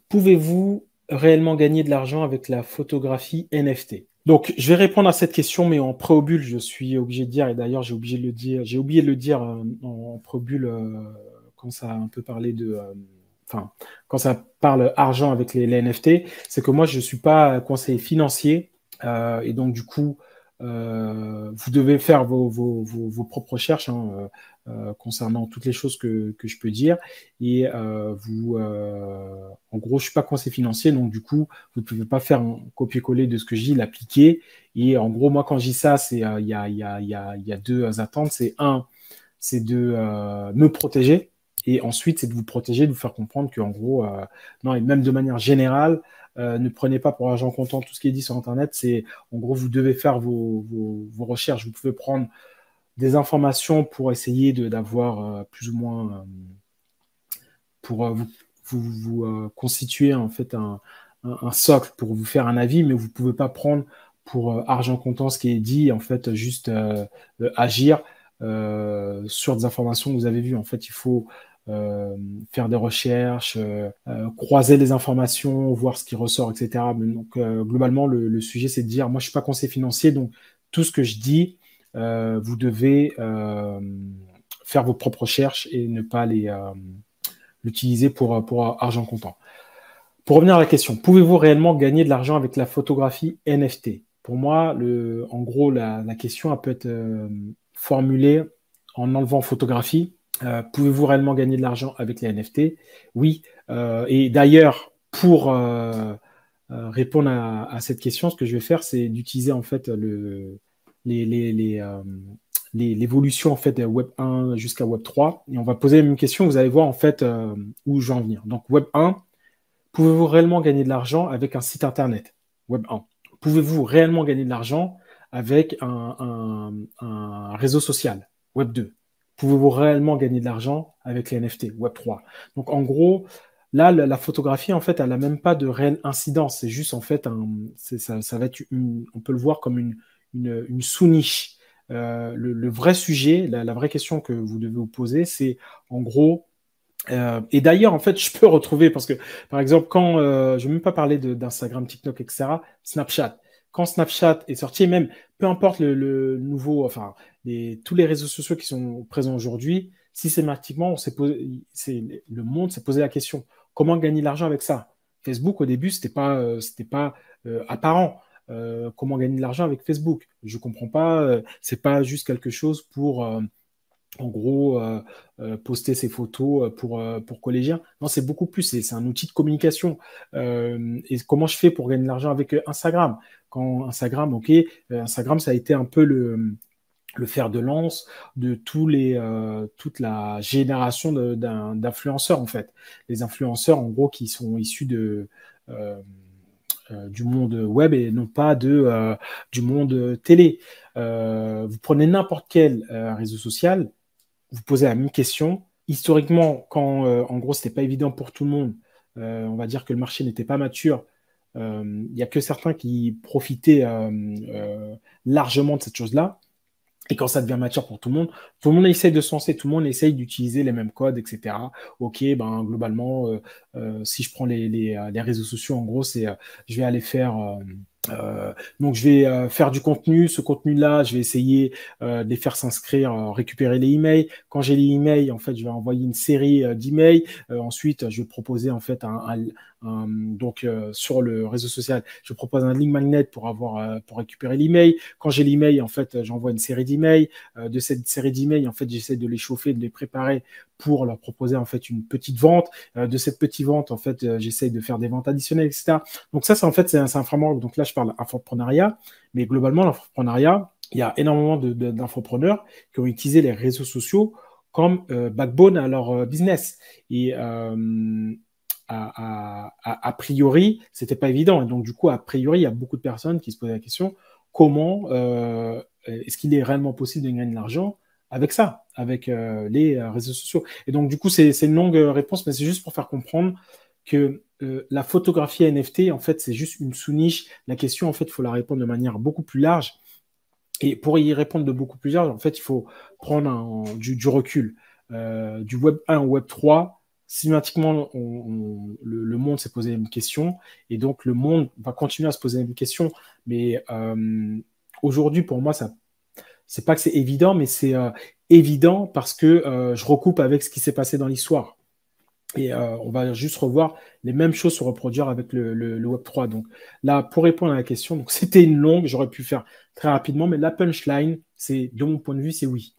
Pouvez-vous réellement gagner de l'argent avec la photographie NFT? Donc, je vais répondre à cette question, mais en préambule, je suis obligé de dire, et d'ailleurs, j'ai oublié de le dire en préambule quand ça a un peu parlé enfin, quand ça parle argent avec les NFT, c'est que moi, je ne suis pas conseiller financier, et donc, du coup, vous devez faire vos propres recherches hein, concernant toutes les choses que je peux dire. Et en gros, je suis pas conseiller financier, donc du coup, vous ne pouvez pas faire un copier-coller de ce que je dis, l'appliquer. Et en gros, moi, quand je dis ça, c'est il y a deux attentes. C'est un, c'est de me protéger. Et ensuite, c'est de vous protéger, de vous faire comprendre qu'en gros, non, et même de manière générale, ne prenez pas pour argent comptant tout ce qui est dit sur Internet. C'est en gros, vous devez faire vos recherches. Vous pouvez prendre des informations pour essayer d'avoir plus ou moins pour constituer en fait un socle pour vous faire un avis, mais vous ne pouvez pas prendre pour argent comptant ce qui est dit, en fait, juste agir sur des informations que vous avez vues. En fait, il faut faire des recherches, croiser les informations, voir ce qui ressort, etc. Mais donc, globalement, le sujet, c'est de dire, moi, je ne suis pas conseiller financier, donc tout ce que je dis, vous devez faire vos propres recherches et ne pas l'utiliser pour argent comptant. Pour revenir à la question, pouvez-vous réellement gagner de l'argent avec la photographie NFT? Pour moi, en gros, la question elle peut être formulée en enlevant photographie. Pouvez-vous réellement gagner de l'argent avec les NFT? Oui. Et d'ailleurs, pour répondre à cette question, ce que je vais faire, c'est d'utiliser en fait les, les, les, euh, l'évolution en fait de Web 1 jusqu'à Web 3. Et on va poser la même question, vous allez voir en fait où je vais en venir. Donc Web 1, pouvez-vous réellement gagner de l'argent avec un site internet? Web 1. Pouvez-vous réellement gagner de l'argent avec un réseau social? Web 2. Pouvez-vous réellement gagner de l'argent avec les NFT? Web 3. Donc en gros, là, la photographie, en fait, elle n'a même pas de réelle incidence. C'est juste, en fait, ça va être on peut le voir comme une sous-niche. Le vrai sujet, la vraie question que vous devez vous poser, c'est en gros, et d'ailleurs, en fait, je peux retrouver, parce que, par exemple, quand, je ne vais même pas parler d'Instagram, TikTok, etc., Snapchat. Quand Snapchat est sorti, et même, peu importe le nouveau, enfin, tous les réseaux sociaux qui sont présents aujourd'hui, systématiquement, le monde s'est posé la question, comment gagner de l'argent avec ça? Facebook, au début, c'était pas apparent. Comment gagner de l'argent avec Facebook? Je comprends pas, c'est pas juste quelque chose pour en gros, poster ses photos pour collégiens. Non, c'est beaucoup plus. C'est un outil de communication. Et comment je fais pour gagner de l'argent avec Instagram? Quand Instagram, ok, Instagram, ça a été un peu le fer de lance de toute la génération d'influenceurs, en fait. Les influenceurs, en gros, qui sont issus euh, du monde web et non pas du monde télé. Vous prenez n'importe quel réseau social, vous posez la même question. Historiquement, quand en gros c'était pas évident pour tout le monde, on va dire que le marché n'était pas mature. Il n'y a que certains qui profitaient largement de cette chose-là. Et quand ça devient mature pour tout le monde essaye de se lancer, tout le monde essaye d'utiliser les mêmes codes, etc. Ok, ben globalement, si je prends les réseaux sociaux, en gros, je vais aller faire donc, je vais faire du contenu. Ce contenu-là, je vais essayer de les faire s'inscrire, récupérer les emails. Quand j'ai les emails, en fait, je vais envoyer une série d'emails. Ensuite, je vais proposer en fait donc sur le réseau social, je propose un link magnet pour récupérer l'email. Quand j'ai l'email, en fait, j'envoie une série d'emails. De cette série d'emails, en fait, j'essaie de les chauffer, de les préparer pour leur proposer en fait une petite vente. De cette petite vente, en fait, j'essaie de faire des ventes additionnelles, etc. Donc ça, c'est en fait, c'est un framework. Donc là, je parle d'infoprenariat, mais globalement, l'infoprenariat, il y a énormément d'infopreneurs qui ont utilisé les réseaux sociaux comme backbone à leur business. Et a priori, c'était pas évident. Et donc, du coup, a priori, il y a beaucoup de personnes qui se posent la question, comment est-ce qu'il est réellement possible de gagner de l'argent avec ça, avec les réseaux sociaux? Et donc, du coup, c'est une longue réponse, mais c'est juste pour faire comprendre que la photographie NFT, en fait, c'est juste une sous-niche. La question, en fait, il faut la répondre de manière beaucoup plus large. Et pour y répondre de beaucoup plus large, en fait, il faut prendre du recul. Du Web 1 au Web 3, systématiquement, le monde s'est posé une question, et donc le monde va continuer à se poser une question. Mais aujourd'hui, pour moi, ça, c'est pas que c'est évident, mais c'est évident parce que je recoupe avec ce qui s'est passé dans l'histoire. Et on va juste revoir les mêmes choses se reproduire avec le Web3. Donc là, pour répondre à la question, donc c'était une longue, j'aurais pu faire très rapidement, mais la punchline, c'est, de mon point de vue, c'est oui.